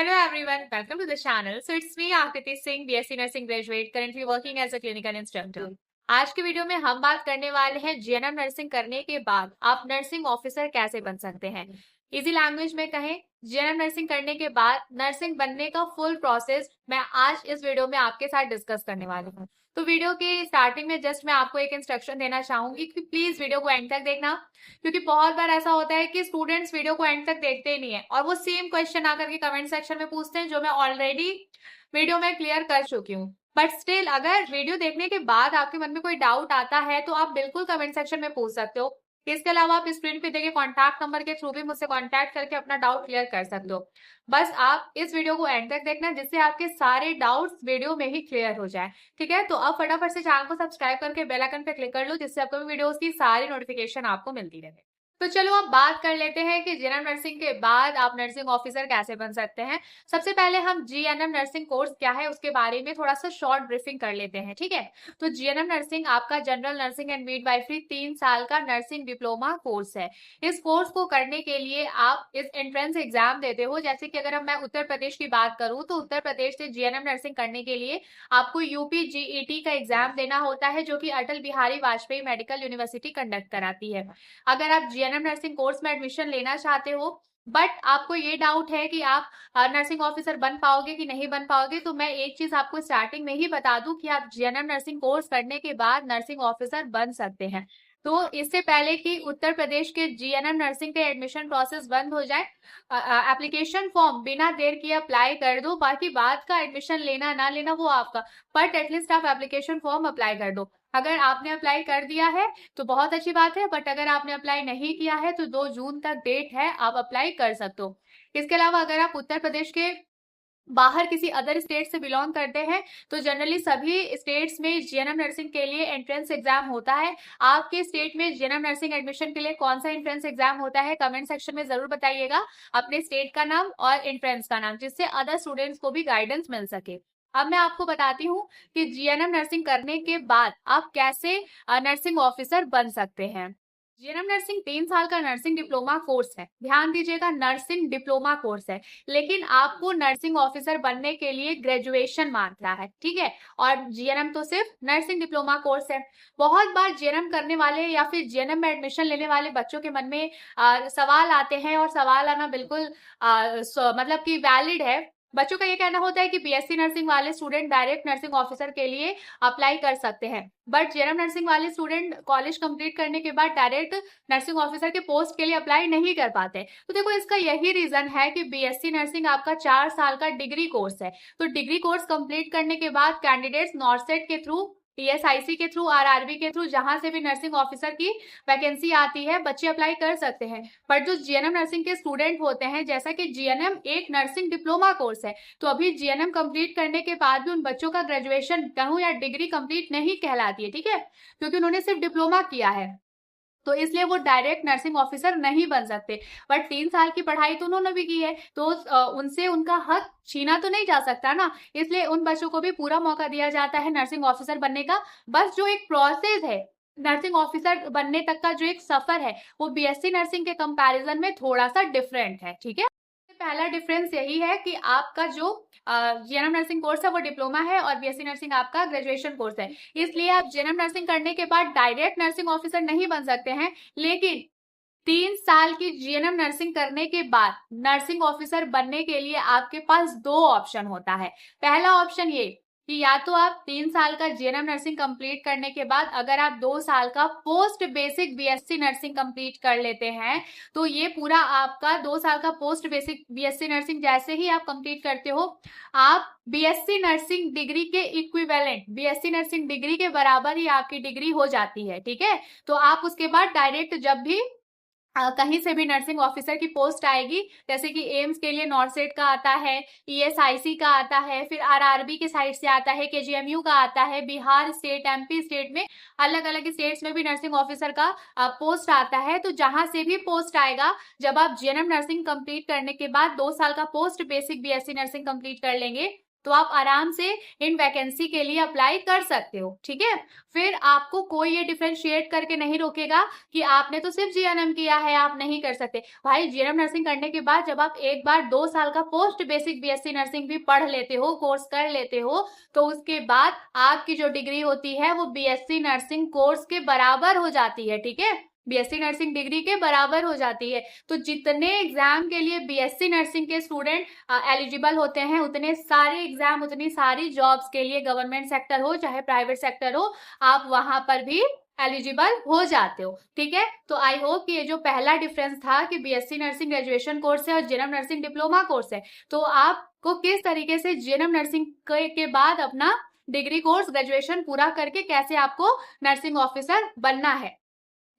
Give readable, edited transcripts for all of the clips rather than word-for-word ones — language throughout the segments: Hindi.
Hello everyone, welcome to the channel. So it's me Akriti Singh, BSc Nursing graduate, currently working as a clinical instructor. आज की वीडियो में हम बात करने वाले हैं जीएनएम नर्सिंग करने के बाद आप नर्सिंग ऑफिसर कैसे बन सकते हैं। इजी लैंग्वेज में कहें, जीएनएम नर्सिंग करने के बाद नर्सिंग बनने का फुल प्रोसेस मैं आज इस वीडियो में आपके साथ डिस्कस करने वाली हूँ। तो वीडियो की स्टार्टिंग में जस्ट मैं आपको एक इंस्ट्रक्शन देना चाहूंगी कि प्लीज वीडियो को एंड तक देखना, क्योंकि बहुत बार ऐसा होता है कि स्टूडेंट्स वीडियो को एंड तक देखते ही नहीं है और वो सेम क्वेश्चन आकर के कमेंट सेक्शन में पूछते हैं जो मैं ऑलरेडी वीडियो में क्लियर कर चुकी हूँ। बट स्टिल अगर वीडियो देखने के बाद आपके मन में कोई डाउट आता है तो आप बिल्कुल कमेंट सेक्शन में पूछ सकते हो। इसके अलावा आप स्क्रीन पे देखे कॉन्टैक्ट नंबर के थ्रू भी मुझसे कॉन्टैक्ट करके अपना डाउट क्लियर कर सकते हो। बस आप इस वीडियो को एंड तक देखना जिससे आपके सारे डाउट्स वीडियो में ही क्लियर हो जाए। ठीक है, तो अब फटाफट से चैनल को सब्सक्राइब करके बेल आइकन पे क्लिक कर लो जिससे अपकमिंग वीडियोस की सारी नोटिफिकेशन आपको मिलती रहे। तो चलो अब बात कर लेते हैं कि जीएनएम नर्सिंग के बाद आप नर्सिंग ऑफिसर कैसे बन सकते हैं। सबसे पहले हम जीएनएम नर्सिंग कोर्स क्या है उसके बारे में थोड़ा सा शॉर्ट ब्रीफिंग कर लेते हैं। ठीक है, तो जीएनएम नर्सिंग आपका जनरल नर्सिंग एंड मिडवाइफरी 3 साल का नर्सिंग डिप्लोमा कोर्स है। इस कोर्स को करने के लिए आप इस एंट्रेंस एग्जाम देते हो। जैसे कि अगर मैं उत्तर प्रदेश की बात करूं तो उत्तर प्रदेश से जीएनएम नर्सिंग करने के लिए आपको यूपी जीईटी का एग्जाम देना होता है जो कि Atal Bihari Vajpayee medical university conduct कराती है। अगर आप जीएनएम नर्सिंग कोर्स में एडमिशन लेना चाहते हो बट आपको ये डाउट है कि आप नर्सिंग ऑफिसर बन पाओगे कि नहीं बन पाओगे, तो मैं एक चीज आपको स्टार्टिंग में ही बता दूं कि आप जीएनएम नर्सिंग कोर्स करने के बाद नर्सिंग ऑफिसर बन सकते हैं। तो इससे पहले कि उत्तर प्रदेश के जीएनएम नर्सिंग के एडमिशन प्रोसेस बंद हो जाए, एप्लीकेशन फॉर्म बिना देर किए अप्लाई कर दो। बाकी बाद का एडमिशन लेना ना लेना वो आपका, बट एटलीस्ट आप एप्लीकेशन फॉर्म अप्लाई कर दो। अगर आपने अप्लाई कर दिया है तो बहुत अच्छी बात है, बट अगर आपने अप्लाई नहीं किया है तो 2 जून तक डेट है, आप अप्लाई कर सकते हो। इसके अलावा अगर आप उत्तर प्रदेश के बाहर किसी अदर स्टेट से बिलोंग करते हैं तो जनरली सभी स्टेट्स में जीएनएम नर्सिंग के लिए एंट्रेंस एग्जाम होता है। आपके स्टेट में जीएनएम नर्सिंग एडमिशन के लिए कौन सा एंट्रेंस एग्जाम होता है कमेंट सेक्शन में जरूर बताइएगा, अपने स्टेट का नाम और एंट्रेंस का नाम, जिससे अदर स्टूडेंट्स को भी गाइडेंस मिल सके। अब मैं आपको बताती हूँ कि जीएनएम नर्सिंग करने के बाद आप कैसे नर्सिंग ऑफिसर बन सकते हैं। जीएनएम नर्सिंग 3 साल का नर्सिंग डिप्लोमा कोर्स है। ध्यान दीजिएगा, नर्सिंग डिप्लोमा कोर्स है, लेकिन आपको नर्सिंग ऑफिसर बनने के लिए ग्रेजुएशन मांगता है। ठीक है, और जीएनएम तो सिर्फ नर्सिंग डिप्लोमा कोर्स है। बहुत बार जीएनएम करने वाले या फिर जीएनएम में एडमिशन लेने वाले बच्चों के मन में सवाल आते हैं, और सवाल आना बिल्कुल मतलब कि वैलिड है। बच्चों का ये कहना होता है कि बीएससी नर्सिंग वाले स्टूडेंट डायरेक्ट नर्सिंग ऑफिसर के लिए अप्लाई कर सकते हैं, बट जीएनएम नर्सिंग वाले स्टूडेंट कॉलेज कंप्लीट करने के बाद डायरेक्ट नर्सिंग ऑफिसर के पोस्ट के लिए अप्लाई नहीं कर पाते। तो देखो, इसका यही रीजन है कि बीएससी नर्सिंग आपका 4 साल का डिग्री कोर्स है। तो डिग्री कोर्स कंप्लीट करने के बाद कैंडिडेट्स नॉर्सेट के थ्रू, टीएसआईसी के थ्रू, आरआरबी के थ्रू, जहां से भी नर्सिंग ऑफिसर की वैकेंसी आती है बच्चे अप्लाई कर सकते हैं। बट जो जीएनएम नर्सिंग के स्टूडेंट होते हैं, जैसा कि जीएनएम एक नर्सिंग डिप्लोमा कोर्स है, तो अभी जीएनएम कंप्लीट करने के बाद भी उन बच्चों का ग्रेजुएशन कहूं या डिग्री कंप्लीट नहीं कहलाती है। ठीक है, क्योंकि उन्होंने सिर्फ डिप्लोमा किया है, तो इसलिए वो डायरेक्ट नर्सिंग ऑफिसर नहीं बन सकते। बट 3 साल की पढ़ाई तो उन्होंने भी की है, तो उनसे उनका हक छीना तो नहीं जा सकता ना, इसलिए उन बच्चों को भी पूरा मौका दिया जाता है नर्सिंग ऑफिसर बनने का। बस जो एक प्रोसेस है नर्सिंग ऑफिसर बनने तक का, जो एक सफर है, वो बीएससी नर्सिंग के कंपैरिजन में थोड़ा सा डिफरेंट है। ठीक है, पहला डिफरेंस यही है कि आपका जो जीएनएम नर्सिंग कोर्स है वो डिप्लोमा है और बीएससी नर्सिंग आपका ग्रेजुएशन कोर्स है। इसलिए आप जीएनएम नर्सिंग करने के बाद डायरेक्ट नर्सिंग ऑफिसर नहीं बन सकते हैं, लेकिन 3 साल की जीएनएम नर्सिंग करने के बाद नर्सिंग ऑफिसर बनने के लिए आपके पास 2 ऑप्शन होता है। पहला ऑप्शन ये कि या तो आप 3 साल का जीएनएम नर्सिंग कंप्लीट करने के बाद अगर आप 2 साल का post basic BSc nursing complete कर लेते हैं, तो ये पूरा आपका 2 साल का पोस्ट बेसिक बीएससी नर्सिंग जैसे ही आप कंप्लीट करते हो, आप बीएससी नर्सिंग डिग्री के इक्विवेलेंट, बीएससी नर्सिंग डिग्री के बराबर ही आपकी डिग्री हो जाती है। ठीक है, तो आप उसके बाद डायरेक्ट जब भी कहीं से भी नर्सिंग ऑफिसर की पोस्ट आएगी, जैसे कि एम्स के लिए नॉर्सेट का आता है, ईएसआईसी का आता है, फिर आरआरबी के साइड से आता है, केजीएमयू का आता है, बिहार स्टेट, एमपी स्टेट में, अलग अलग स्टेट्स में भी नर्सिंग ऑफिसर का पोस्ट आता है। तो जहां से भी पोस्ट आएगा, जब आप जीएनएम नर्सिंग कंप्लीट करने के बाद 2 साल का post basic BSc nursing complete कर लेंगे, तो आप आराम से इन वैकेंसी के लिए अप्लाई कर सकते हो। ठीक है, फिर आपको कोई ये डिफरेंशिएट करके नहीं रोकेगा कि आपने तो सिर्फ जीएनएम किया है, आप नहीं कर सकते। भाई जीएनएम नर्सिंग करने के बाद जब आप एक बार 2 साल का पोस्ट बेसिक बीएससी नर्सिंग भी पढ़ लेते हो, कोर्स कर लेते हो, तो उसके बाद आपकी जो डिग्री होती है वो बीएससी नर्सिंग कोर्स के बराबर हो जाती है। ठीक है, बीएससी नर्सिंग डिग्री के बराबर हो जाती है। तो जितने एग्जाम के लिए बीएससी नर्सिंग के स्टूडेंट एलिजिबल होते हैं, उतने सारे एग्जाम, उतनी सारी जॉब्स के लिए, गवर्नमेंट सेक्टर हो चाहे प्राइवेट सेक्टर हो, आप वहां पर भी एलिजिबल हो जाते हो। ठीक है, तो आई होप कि ये जो पहला डिफरेंस था कि बीएससी नर्सिंग ग्रेजुएशन कोर्स है और जीएनएम नर्सिंग डिप्लोमा कोर्स है, तो आपको किस तरीके से जीएनएम नर्सिंग के बाद अपना डिग्री कोर्स ग्रेजुएशन पूरा करके कैसे आपको नर्सिंग ऑफिसर बनना है।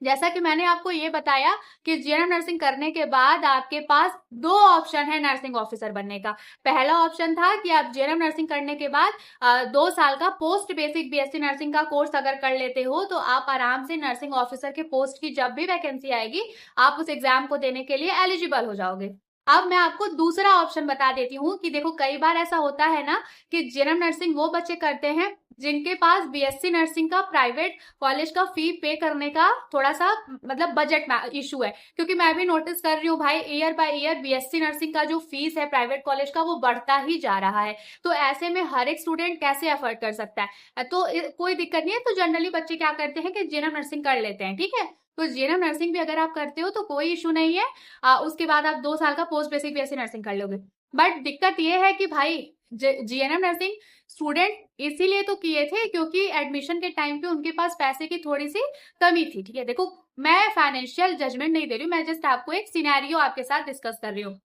जैसा कि मैंने आपको ये बताया कि जीएनएम नर्सिंग करने के बाद आपके पास 2 ऑप्शन है नर्सिंग ऑफिसर बनने का। पहला ऑप्शन था कि आप जीएनएम नर्सिंग करने के बाद 2 साल का पोस्ट बेसिक बीएससी नर्सिंग का कोर्स अगर कर लेते हो तो आप आराम से नर्सिंग ऑफिसर के पोस्ट की जब भी वैकेंसी आएगी आप उस एग्जाम को देने के लिए एलिजिबल हो जाओगे। अब मैं आपको दूसरा ऑप्शन बता देती हूँ कि देखो कई बार ऐसा होता है ना कि जीएनएम नर्सिंग वो बच्चे करते हैं जिनके पास बीएससी नर्सिंग का प्राइवेट कॉलेज का फी पे करने का थोड़ा सा मतलब बजट इशू है, क्योंकि मैं भी नोटिस कर रही हूँ भाई year by year BSc nursing का जो फीस है प्राइवेट कॉलेज का वो बढ़ता ही जा रहा है। तो ऐसे में हर एक स्टूडेंट कैसे अफोर्ड कर सकता है, तो कोई दिक्कत नहीं है। तो जनरली बच्चे क्या करते हैं कि जीएनएम नर्सिंग कर लेते हैं। ठीक है, तो जीएनएम नर्सिंग भी अगर आप करते हो तो कोई इशू नहीं है, उसके बाद आप 2 साल का पोस्ट बेसिक बीएससी नर्सिंग कर लोगे। बट दिक्कत ये है कि भाई जीएनएम नर्सिंग स्टूडेंट इसीलिए तो किए थे क्योंकि एडमिशन के टाइम पे उनके पास पैसे की थोड़ी सी कमी थी। ठीक है, देखो मैं फाइनेंशियल जजमेंट नहीं दे रही हूँ, मैं जस्ट आपको एक सिनेरियो आपके साथ डिस्कस कर रही हूँ।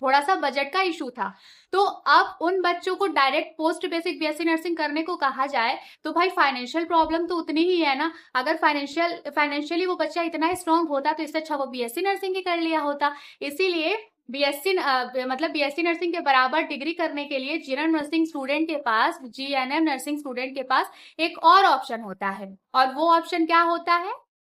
थोड़ा सा बजट का इशू था, तो अब उन बच्चों को direct post basic BSc nursing करने को कहा जाए तो भाई फाइनेंशियल प्रॉब्लम तो उतनी ही है ना। अगर फाइनेंशियली वो बच्चा इतना स्ट्रांग होता तो इससे अच्छा वो बीएससी नर्सिंग ही कर लिया होता। इसीलिए बीएससी नर्सिंग के बराबर डिग्री करने के लिए जीएनएम नर्सिंग स्टूडेंट के पास, जीएनएम नर्सिंग स्टूडेंट के पास एक और ऑप्शन होता है। और वो ऑप्शन क्या होता है?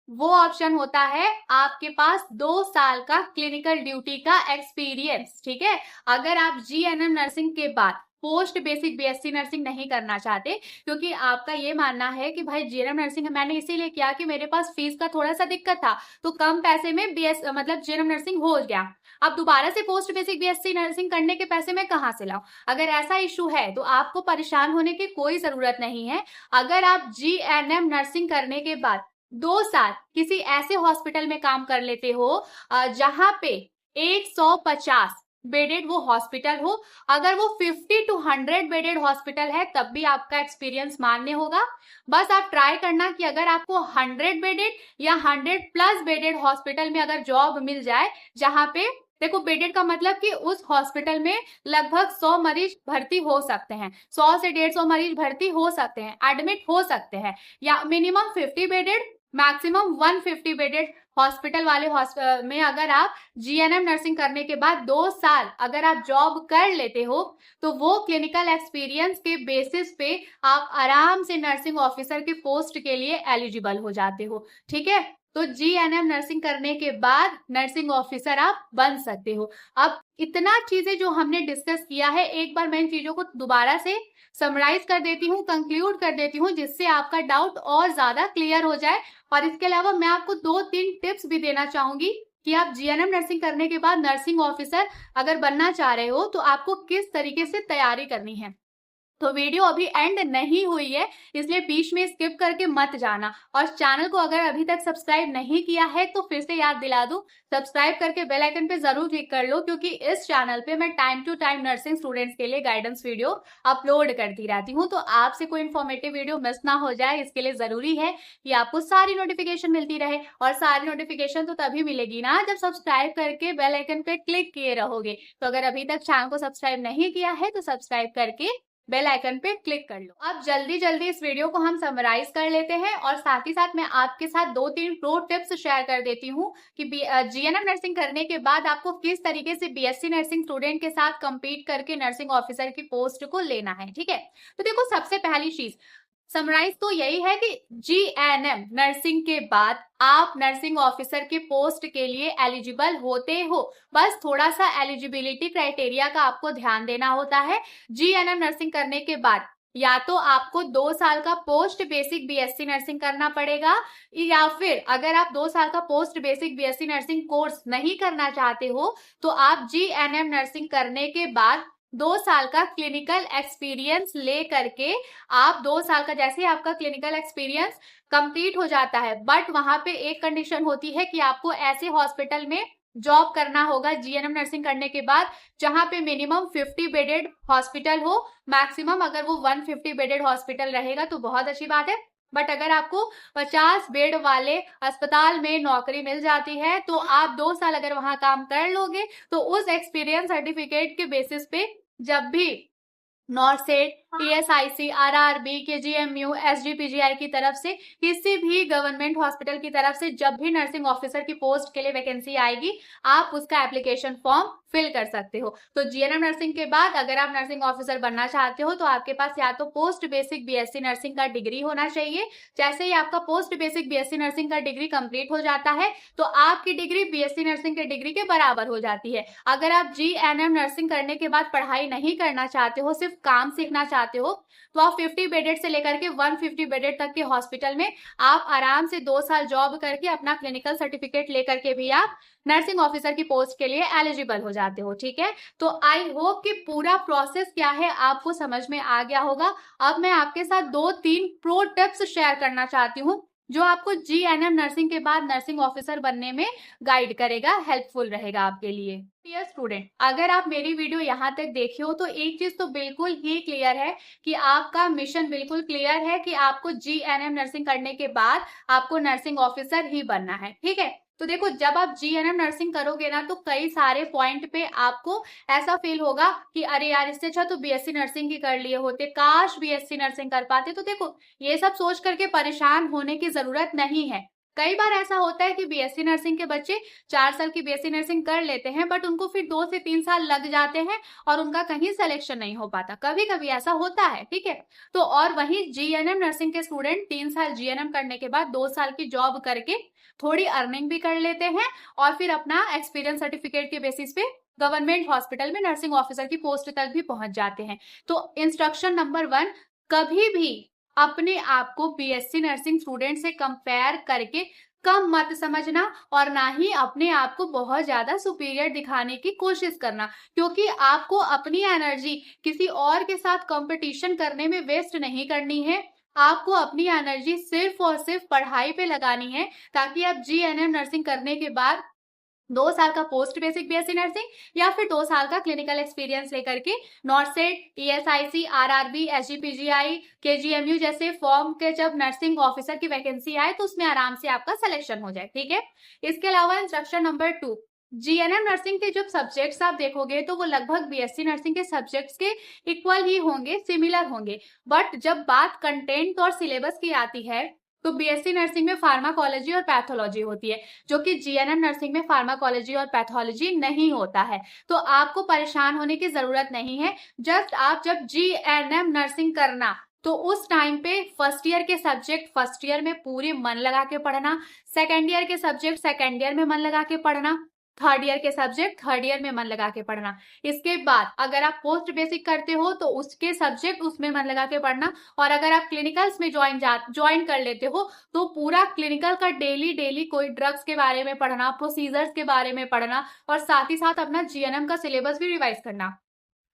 वो ऑप्शन होता है आपके पास 2 साल का क्लिनिकल ड्यूटी का एक्सपीरियंस। ठीक है, अगर आप जीएनएम नर्सिंग के बाद पोस्ट बेसिक बीएससी नर्सिंग नहीं करना चाहते, क्योंकि आपका ये मानना है कि भाई जीएनएम नर्सिंग मैंने इसीलिए किया कि मेरे पास फीस का थोड़ा सा दिक्कत था, तो कम पैसे में जीएनएम नर्सिंग हो गया, अब दोबारा से पोस्ट बेसिक बीएससी नर्सिंग करने के पैसे मैं कहाँ से लाऊं। अगर ऐसा इशू है तो आपको परेशान होने की कोई जरूरत नहीं है। अगर आप जीएनएम नर्सिंग करने के बाद 2 साल किसी ऐसे हॉस्पिटल में काम कर लेते हो जहां पे 150 बेडेड वो हॉस्पिटल हो, अगर वो 50 to 100 बेडेड हॉस्पिटल है तब भी आपका एक्सपीरियंस मान्य होगा। बस आप ट्राई करना कि अगर आपको 100 बेडेड या 100+ बेडेड हॉस्पिटल में अगर जॉब मिल जाए, जहां पे देखो बेडेड का मतलब कि उस हॉस्पिटल में लगभग 100 मरीज भर्ती हो सकते हैं, 100 से 150 मरीज भर्ती हो सकते हैं, एडमिट हो सकते हैं, या minimum 50 bedded maximum 150 bedded hospital वाले में अगर आप जीएनएम नर्सिंग करने के बाद 2 साल अगर आप जॉब कर लेते हो तो वो क्लिनिकल एक्सपीरियंस के बेसिस पे आप आराम से नर्सिंग ऑफिसर के पोस्ट के लिए एलिजिबल हो जाते हो। ठीक है, तो जीएनएम नर्सिंग करने के बाद नर्सिंग ऑफिसर आप बन सकते हो। अब इतना चीजें जो हमने डिस्कस किया है, एक बार मैं इन चीजों को दोबारा से समराइज कर देती हूँ, कंक्लूड कर देती हूँ, जिससे आपका डाउट और ज्यादा क्लियर हो जाए। और इसके अलावा मैं आपको 2-3 टिप्स भी देना चाहूंगी कि आप जीएनएम नर्सिंग करने के बाद नर्सिंग ऑफिसर अगर बनना चाह रहे हो तो आपको किस तरीके से तैयारी करनी है। तो वीडियो अभी एंड नहीं हुई है, इसलिए बीच में स्किप करके मत जाना। और चैनल को अगर अभी तक सब्सक्राइब नहीं किया है तो फिर से याद दिला दूं, सब्सक्राइब करके बेल आइकन पे जरूर क्लिक कर लो, क्योंकि इस चैनल पे मैं time to time nursing students के लिए गाइडेंस वीडियो अपलोड करती रहती हूँ। तो आपसे कोई इन्फॉर्मेटिव वीडियो मिस ना हो जाए, इसके लिए जरूरी है कि आपको सारी नोटिफिकेशन मिलती रहे। और सारी नोटिफिकेशन तो तभी मिलेगी ना जब सब्सक्राइब करके बेल आइकन पे क्लिक किए रहोगे। तो अगर अभी तक चैनल को सब्सक्राइब नहीं किया है तो सब्सक्राइब करके बेल आइकन पे क्लिक कर लो। अब जल्दी जल्दी इस वीडियो को हम समराइज कर लेते हैं और साथ ही साथ मैं आपके साथ 2-3 प्रो टिप्स शेयर कर देती हूँ कि जीएनएम नर्सिंग करने के बाद आपको किस तरीके से बीएससी नर्सिंग स्टूडेंट के साथ कंपीट करके नर्सिंग ऑफिसर की पोस्ट को लेना है। ठीक है, तो देखो सबसे पहली चीज, समराइज तो यही है कि जीएनएम नर्सिंग के बाद आप नर्सिंग ऑफिसर के पोस्ट के लिए एलिजिबल होते हो। बस थोड़ा सा एलिजिबिलिटी क्राइटेरिया का आपको ध्यान देना होता है। जीएनएम नर्सिंग करने के बाद या तो आपको 2 साल का पोस्ट बेसिक बीएससी नर्सिंग करना पड़ेगा, या फिर अगर आप 2 साल का post basic BSc nursing course नहीं करना चाहते हो तो आप जीएनएम नर्सिंग करने के बाद 2 साल का क्लिनिकल एक्सपीरियंस ले करके आप 2 साल का, जैसे आपका क्लिनिकल एक्सपीरियंस कंप्लीट हो जाता है, बट वहां पे एक कंडीशन होती है कि आपको ऐसे हॉस्पिटल में जॉब करना होगा जीएनएम नर्सिंग करने के बाद जहां पे मिनिमम 50 बेडेड हॉस्पिटल हो, मैक्सिमम अगर वो 150 बेडेड हॉस्पिटल रहेगा तो बहुत अच्छी बात है। बट अगर आपको 50 बेड वाले अस्पताल में नौकरी मिल जाती है तो आप 2 साल अगर वहां काम कर लोगे तो उस एक्सपीरियंस सर्टिफिकेट के बेसिस पे जब भी नॉर्सेट, टीएसआईसी, आरआरबी, केजीएमयू, एसजीपीजीआई की तरफ से किसी भी गवर्नमेंट हॉस्पिटल की तरफ से जब भी नर्सिंग ऑफिसर की पोस्ट के लिए वैकेंसी आएगी आप उसका एप्लीकेशन फॉर्म फिल कर सकते हो। तो जीएनएम नर्सिंग के बाद अगर आप नर्सिंग ऑफिसर बनना चाहते हो तो आपके पास या तो पोस्ट बेसिक बीएससी नर्सिंग का डिग्री होना चाहिए। जैसे ही आपका पोस्ट बेसिक बीएससी नर्सिंग का डिग्री कंप्लीट हो जाता है तो आपकी डिग्री बीएससी नर्सिंग के डिग्री के बराबर हो जाती है। अगर आप जीएनएम नर्सिंग करने के बाद पढ़ाई नहीं करना चाहते हो, सिर्फ काम सीखना चाहते हो, तो आप 50 बेडेड से लेकर के 150 बेडेड तक के हॉस्पिटल में आप आराम से 2 साल जॉब करके अपना क्लिनिकल सर्टिफिकेट लेकर के भी आप नर्सिंग ऑफिसर की पोस्ट के लिए एलिजिबल हो जाते हो। ठीक है, तो आई होप कि पूरा प्रोसेस क्या है आपको समझ में आ गया होगा। अब मैं आपके साथ 2-3 प्रो टिप्स शेयर करना चाहती हूँ जो आपको जीएनएम नर्सिंग के बाद नर्सिंग ऑफिसर बनने में गाइड करेगा, हेल्पफुल रहेगा आपके लिए। डियर स्टूडेंट, अगर आप मेरी वीडियो यहाँ तक देखे हो तो एक चीज तो बिल्कुल ही क्लियर है कि आपका मिशन बिल्कुल क्लियर है कि आपको जीएनएम नर्सिंग करने के बाद आपको नर्सिंग ऑफिसर ही बनना है। ठीक है, तो देखो जब आप जीएनएम नर्सिंग करोगे ना तो कई सारे पॉइंट पे आपको ऐसा फील होगा कि अरे यार इससे अच्छा तो बीएससी नर्सिंग ही कर लिए होते, काश बीएससी नर्सिंग कर पाते। तो देखो ये सब सोच करके परेशान होने की जरूरत नहीं है। कई बार ऐसा होता है कि बीएससी नर्सिंग के बच्चे 4 साल की बीएससी नर्सिंग कर लेते हैं बट उनको फिर 2 से 3 साल लग जाते हैं और उनका कहीं सिलेक्शन नहीं हो पाता, कभी कभी ऐसा होता है। ठीक है, तो और वहीं जीएनएम नर्सिंग के स्टूडेंट 3 साल जीएनएम करने के बाद 2 साल की जॉब करके थोड़ी अर्निंग भी कर लेते हैं और फिर अपना एक्सपीरियंस सर्टिफिकेट के बेसिस पे गवर्नमेंट हॉस्पिटल में नर्सिंग ऑफिसर की पोस्ट तक भी पहुंच जाते हैं। तो इंस्ट्रक्शन नंबर 1, कभी भी अपने आप को बीएससी नर्सिंग स्टूडेंट से कंपेयर करके कम मत समझना और ना ही अपने आप को बहुत ज्यादा सुपीरियर दिखाने की कोशिश करना, क्योंकि आपको अपनी एनर्जी किसी और के साथ कंपटीशन करने में वेस्ट नहीं करनी है। आपको अपनी एनर्जी सिर्फ और सिर्फ पढ़ाई पे लगानी है ताकि आप जीएनएम नर्सिंग करने के बाद 2 साल का पोस्ट बेसिक बीएससी नर्सिंग या फिर 2 साल का क्लिनिकल एक्सपीरियंस लेकर के नॉर्सेट, टीएसआईसी, आरआरबी, एसजीपीजीआई, केजीएमयू जैसे फॉर्म के जब नर्सिंग ऑफिसर की वैकेंसी आए तो उसमें आराम से आपका सिलेक्शन हो जाए। ठीक है, इसके अलावा इंस्ट्रक्शन नंबर 2, जीएनएम नर्सिंग के जब सब्जेक्ट्स आप देखोगे तो वो लगभग बीएससी नर्सिंग के सब्जेक्ट्स के इक्वल ही होंगे, सिमिलर होंगे, बट जब बात कंटेंट और सिलेबस की आती है तो बीएससी नर्सिंग में फार्माकोलॉजी और पैथोलॉजी होती है, जो कि जीएनएम नर्सिंग में फार्माकोलॉजी और पैथोलॉजी नहीं होता है। तो आपको परेशान होने की जरूरत नहीं है। जस्ट आप जब जीएनएम नर्सिंग करना तो उस टाइम पे फर्स्ट ईयर के सब्जेक्ट फर्स्ट ईयर में पूरे मन लगा के पढ़ना, सेकेंड ईयर के सब्जेक्ट सेकेंड ईयर में मन लगा के पढ़ना, थर्ड ईयर के सब्जेक्ट थर्ड ईयर में मन लगा के पढ़ना। इसके बाद अगर आप पोस्ट बेसिक करते हो तो उसके सब्जेक्ट उसमें मन लगा के पढ़ना, और अगर आप क्लिनिकल्स में ज्वाइन कर लेते हो तो पूरा क्लिनिकल का डेली कोई ड्रग्स के बारे में पढ़ना, प्रोसीजर्स के बारे में पढ़ना और साथ ही साथ अपना जीएनएम का सिलेबस भी रिवाइज करना।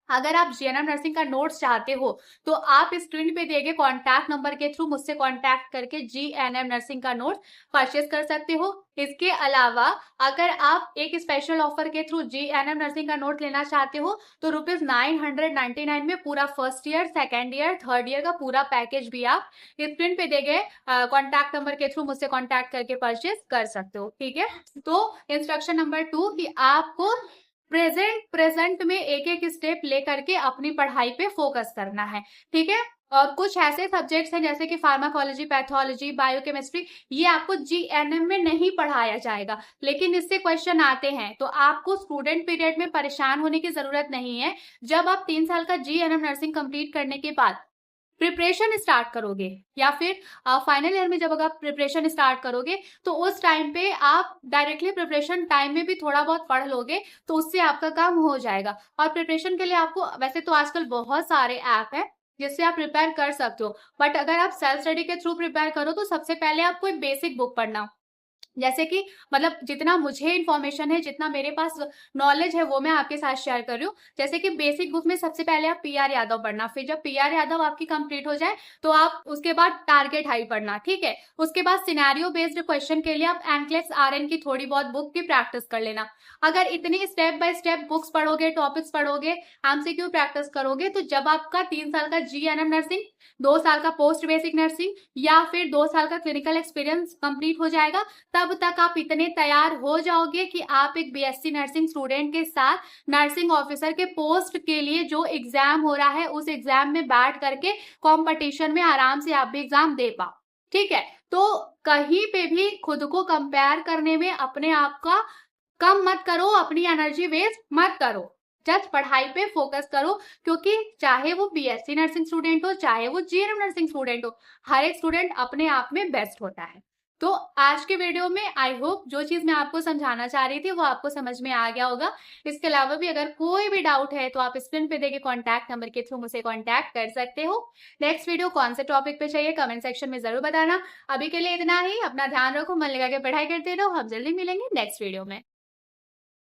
अगर आप जीएनएम नर्सिंग का नोट्स चाहते हो तो आप स्क्रीन पे दिए गए कॉन्टैक्ट नंबर के थ्रू मुझसे कॉन्टैक्ट करके जीएनएम नर्सिंग का नोट्स परचेज कर सकते हो। इसके अलावा अगर आप एक स्पेशल ऑफर के थ्रू जीएनएम नर्सिंग का नोट लेना चाहते हो तो ₹999 में पूरा first year, second year, third year का पूरा पैकेज भी आप स्क्रीन पे दिए गए कॉन्टैक्ट नंबर के थ्रू मुझसे कॉन्टैक्ट करके परचेज कर सकते हो। ठीक है, तो इंस्ट्रक्शन नंबर 2 कि आपको प्रेजेंट में एक एक स्टेप लेकर के अपनी पढ़ाई पे फोकस करना है। ठीक है, और कुछ ऐसे सब्जेक्ट्स हैं जैसे कि फार्माकोलॉजी, पैथोलॉजी, बायोकेमिस्ट्री, ये आपको जीएनएम में नहीं पढ़ाया जाएगा लेकिन इससे क्वेश्चन आते हैं, तो आपको स्टूडेंट पीरियड में परेशान होने की जरूरत नहीं है। जब आप 3 साल का जीएनएम नर्सिंग कंप्लीट करने के बाद प्रिपरेशन स्टार्ट करोगे या फिर फाइनल ईयर में जब अगर आप प्रिपरेशन स्टार्ट करोगे तो उस टाइम पे आप डायरेक्टली प्रिपरेशन टाइम में भी थोड़ा बहुत पढ़ लोगे तो उससे आपका काम हो जाएगा। और प्रिपरेशन के लिए आपको वैसे तो आजकल बहुत सारे ऐप है जिससे आप प्रिपेयर कर सकते हो, बट अगर आप सेल्फ स्टडी के थ्रू प्रिपेयर करो तो सबसे पहले आपको एक बेसिक बुक पढ़ना, जैसे कि मतलब जितना मुझे इन्फॉर्मेशन है, जितना मेरे पास नॉलेज है वो मैं आपके साथ शेयर कर रही हूँ। जैसे कि बेसिक बुक में सबसे पहले आप पीआर यादव पढ़ना, फिर जब पीआर यादव आपकी कंप्लीट हो जाए तो आप उसके बाद टारगेट हाई पढ़ना, ठीक है। उसके बाद सिनेरियो बेस्ड क्वेश्चन के लिए आप एनक्लेक्स आरएन की थोड़ी बहुत बुक की प्रैक्टिस कर लेना। अगर इतनी स्टेप बाय स्टेप बुक्स पढ़ोगे, टॉपिक्स पढ़ोगे, एमसीक्यू प्रैक्टिस करोगे तो जब आपका 3 साल का जीएनएम नर्सिंग, 2 साल का पोस्ट बेसिक नर्सिंग या फिर 2 साल का क्लिनिकल एक्सपीरियंस कंप्लीट हो जाएगा, तब तक आप इतने तैयार हो जाओगे कि आप एक बीएससी नर्सिंग स्टूडेंट के साथ नर्सिंग ऑफिसर के पोस्ट के लिए जो एग्जाम हो रहा है उस एग्जाम में बैठ करके कंपटीशन में आराम से आप भी एग्जाम दे पाओ, ठीक है। तो कहीं पे भी खुद को कंपेयर करने में अपने आप का कम मत करो, अपनी एनर्जी वेस्ट मत करो, जस्ट पढ़ाई पे फोकस करो। क्योंकि चाहे वो बीएससी नर्सिंग स्टूडेंट हो, चाहे वो जीएनएम नर्सिंग स्टूडेंट हो, हर एक स्टूडेंट अपने आप में बेस्ट होता है। तो आज के वीडियो में आई होप जो चीज मैं आपको समझाना चाह रही थी वो आपको समझ में आ गया होगा। इसके अलावा भी अगर कोई भी डाउट है तो आप स्क्रीन पे देखे कॉन्टैक्ट नंबर के थ्रू मुझसे कॉन्टैक्ट कर सकते हो। नेक्स्ट वीडियो कौन से टॉपिक पे चाहिए कमेंट सेक्शन में जरूर बताना। अभी के लिए इतना ही, अपना ध्यान रखो, मन लगा के पढ़ाई करते रहो। हम जल्दी मिलेंगे नेक्स्ट वीडियो में।